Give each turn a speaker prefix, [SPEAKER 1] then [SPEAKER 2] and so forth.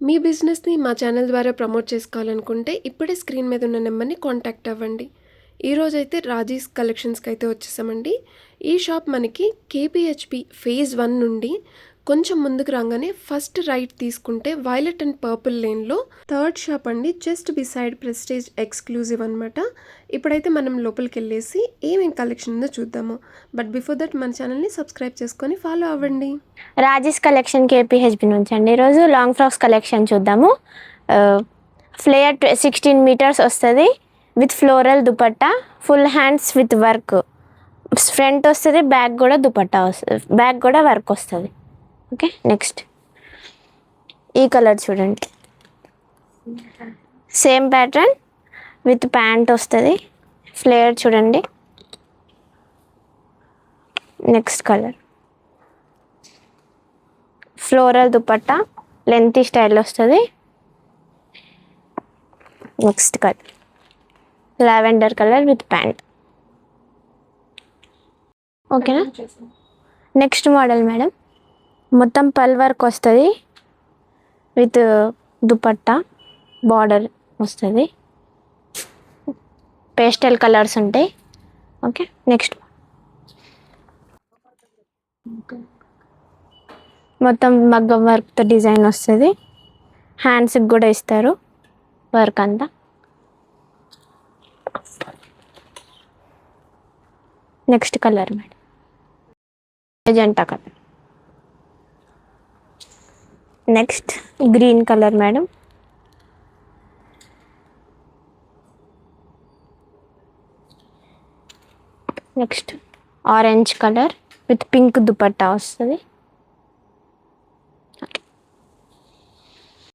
[SPEAKER 1] మీ బిజినెస్‌ని మా ఛానల్ ద్వారా ప్రమోట్ చేసుకోవాలనుకుంటే ఇప్పుడే స్క్రీన్ మీద ఉన్న నెంబర్‌ని కాంటాక్ట్ అవ్వండి. ఈరోజైతే రాజీస్ కలెక్షన్స్‌కైతే వచ్చేసామండి. ఈ షాప్ మనకి కేపీహెచ్‌పీ ఫేజ్ 1 నుండి కొంచెం ముందుకు రాగానే ఫస్ట్ రైట్ తీసుకుంటే వైలెట్ అండ్ పర్పుల్ లేన్‌లో థర్డ్ షాప్ అండి. జస్ట్ బిసైడ్ ప్రెస్టీజ్ ఎక్స్క్లూజివ్ అనమాట. ఇప్పుడైతే మనం లోపలికెళ్ళేసి ఏమేం కలెక్షన్ ఉందో చూద్దాము. బట్ బిఫోర్ దట్ మన ఛానల్‌ని సబ్స్క్రైబ్ చేసుకొని ఫాలో అవ్వండి.
[SPEAKER 2] రాజేష్ కలెక్షన్ కేపీహెచ్బి నుంచి అండి. ఈరోజు లాంగ్ ఫ్రాక్స్ కలెక్షన్ చూద్దాము. ఫ్లేయర్ 16 మీటర్స్ వస్తుంది with floral dupatta, full hands with work. Front వస్తుంది, బ్యాక్ కూడా దుపట్టా వస్తుంది, బ్యాక్ కూడా వర్క్ వస్తుంది. ఓకే, నెక్స్ట్ ఈ కలర్ చూడండి. సేమ్ ప్యాటర్న్ విత్ ప్యాంట్ వస్తుంది, ఫ్లేయర్ చూడండి. Next colour floral dupatta, lengthy style వస్తుంది. Next colour lavender colour with pant. ఓకేనా. నెక్స్ట్ మోడల్ మేడం, మొత్తం పల్ వర్క్ వస్తుంది విత్ దుపట్టా, బార్డర్ వస్తుంది, పేస్టల్ కలర్స్ ఉంటాయి. ఓకే, నెక్స్ట్ మొత్తం మగ్గం వర్క్తో డిజైన్ వస్తుంది. హ్యాండ్స్కి కూడా ఇస్తారు వర్క్ అంతా. Next colour madam magenta colour. Next green colour madam. Next orange colour with pink dupatta వస్తుంది.